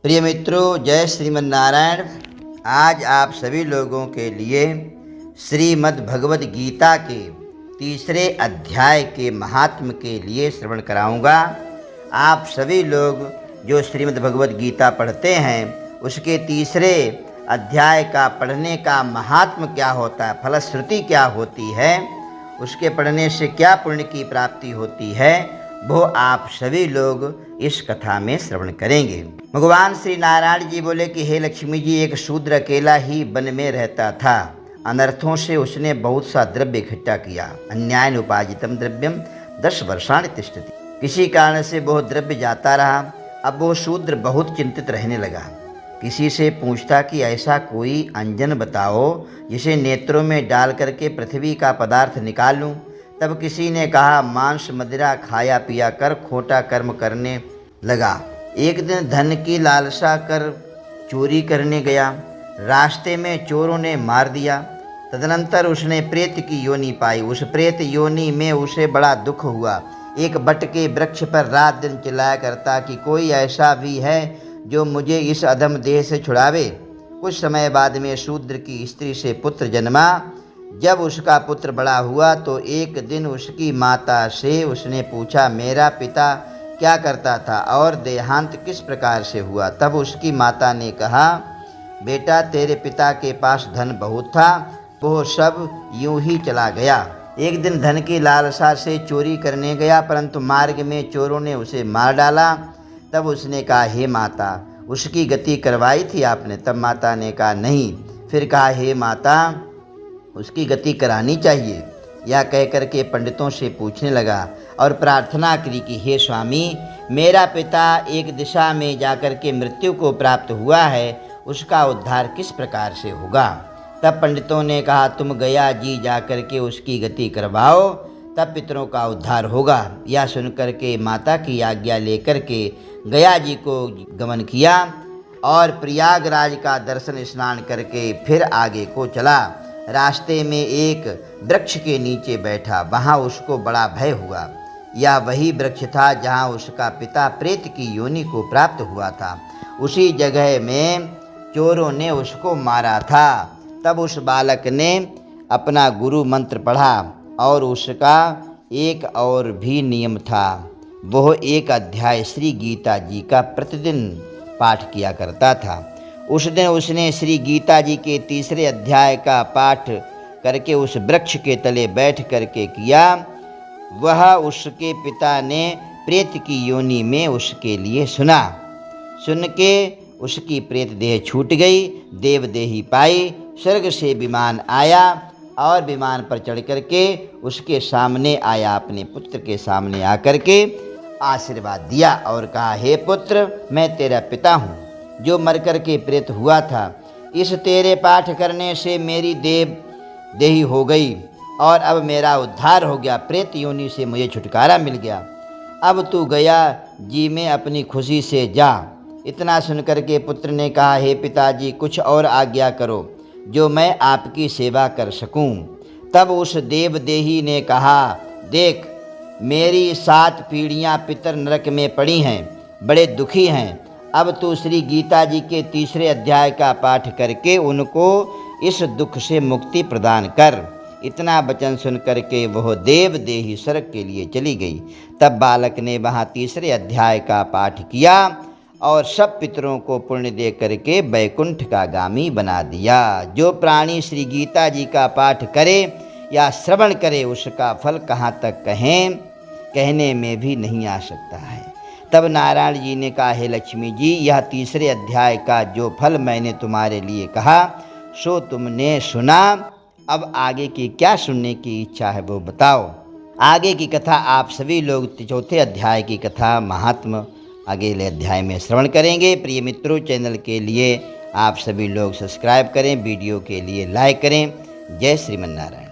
प्रिय मित्रों, जय श्रीमन नारायण। आज आप सभी लोगों के लिए श्रीमद् भगवद गीता के तीसरे अध्याय के महात्म के लिए श्रवण कराऊंगा। आप सभी लोग जो श्रीमद् भगवद गीता पढ़ते हैं, उसके तीसरे अध्याय का पढ़ने का महात्म क्या होता है, फलश्रुति क्या होती है, उसके पढ़ने से क्या पुण्य की प्राप्ति होती है, वो आप सभी लोग इस कथा में श्रवण करेंगे। भगवान श्री नारायण जी बोले कि हे लक्ष्मी जी, एक शूद्र अकेला ही वन में रहता था। अनर्थों से उसने बहुत सा द्रव्य इकट्ठा किया। अन्यायन उपार्जितम द्रव्यम 10 वर्षाणि तिष्ठति। किसी कारण से वह द्रव्य जाता रहा। अब वो शूद्र बहुत चिंतित रहने लगा। किसी से पूछता कि ऐसा कोई अंजन बताओ जिसे नेत्रों में डाल करके पृथ्वी का पदार्थ निकाल लूँ। तब किसी ने कहा, मांस मदिरा खाया पिया कर खोटा कर्म करने लगा। एक दिन धन की लालसा कर चोरी करने गया। रास्ते में चोरों ने मार दिया। तदनंतर उसने प्रेत की योनि पाई। उस प्रेत योनि में उसे बड़ा दुख हुआ। एक बट के वृक्ष पर रात दिन चिल्लाया करता कि कोई ऐसा भी है जो मुझे इस अधम देह से छुड़ावे। कुछ समय बाद में शूद्र की स्त्री से पुत्र जन्मा। जब उसका पुत्र बड़ा हुआ तो एक दिन उसकी माता से उसने पूछा, मेरा पिता क्या करता था और देहांत किस प्रकार से हुआ। तब उसकी माता ने कहा, बेटा, तेरे पिता के पास धन बहुत था, वो सब यूं ही चला गया। एक दिन धन की लालसा से चोरी करने गया, परंतु मार्ग में चोरों ने उसे मार डाला। तब उसने कहा, हे माता, उसकी गति करवाई थी आपने? तब माता ने कहा, नहीं। फिर कहा, हे माता, उसकी गति करानी चाहिए। यह कह करके पंडितों से पूछने लगा और प्रार्थना करी कि हे स्वामी, मेरा पिता एक दिशा में जाकर के मृत्यु को प्राप्त हुआ है, उसका उद्धार किस प्रकार से होगा। तब पंडितों ने कहा, तुम गया जी जाकर के उसकी गति करवाओ, तब पितरों का उद्धार होगा। यह सुनकर के माता की आज्ञा लेकर के गया जी को गमन किया और प्रयागराज का दर्शन स्नान करके फिर आगे को चला। रास्ते में एक वृक्ष के नीचे बैठा। वहाँ उसको बड़ा भय हुआ। यह वही वृक्ष था जहाँ उसका पिता प्रेत की योनि को प्राप्त हुआ था। उसी जगह में चोरों ने उसको मारा था। तब उस बालक ने अपना गुरु मंत्र पढ़ा और उसका एक और भी नियम था। वह एक अध्याय श्री गीता जी का प्रतिदिन पाठ किया करता था। उस दिन उसने श्री गीता जी के तीसरे अध्याय का पाठ करके उस वृक्ष के तले बैठ करके किया। वह उसके पिता ने प्रेत की योनि में उसके लिए सुना। सुन के उसकी प्रेत देह छूट गई, देव देही पाई। स्वर्ग से विमान आया और विमान पर चढ़ करके उसके सामने आया। अपने पुत्र के सामने आकर के आशीर्वाद दिया और कहा, हे पुत्र, मैं तेरा पिता हूँ जो मर कर के प्रेत हुआ था। इस तेरे पाठ करने से मेरी देव देही हो गई और अब मेरा उद्धार हो गया। प्रेत योनि से मुझे छुटकारा मिल गया। अब तू गया जी में अपनी खुशी से जा। इतना सुनकर के पुत्र ने कहा, हे पिताजी, कुछ और आज्ञा करो जो मैं आपकी सेवा कर सकूं। तब उस देवदेही ने कहा, देख, मेरी 7 पीढ़ियां पितर नरक में पड़ी हैं, बड़े दुखी हैं। अब तू श्री गीता जी के तीसरे अध्याय का पाठ करके उनको इस दुख से मुक्ति प्रदान कर। इतना वचन सुन करके वह देव देही स्वर्ग के लिए चली गई। तब बालक ने वहाँ तीसरे अध्याय का पाठ किया और सब पितरों को पुण्य दे करके वैकुंठ का गामी बना दिया। जो प्राणी श्री गीता जी का पाठ करे या श्रवण करे, उसका फल कहाँ तक कहें, कहने में भी नहीं आ सकता है। तब नारायण जी ने कहा, हे लक्ष्मी जी, यह तीसरे अध्याय का जो फल मैंने तुम्हारे लिए कहा सो तुमने सुना। अब आगे की क्या सुनने की इच्छा है वो बताओ। आगे की कथा आप सभी लोग चौथे अध्याय की कथा महात्म अगले अध्याय में श्रवण करेंगे। प्रिय मित्रों, चैनल के लिए आप सभी लोग सब्सक्राइब करें, वीडियो के लिए लाइक करें। जय श्रीमन नारायण।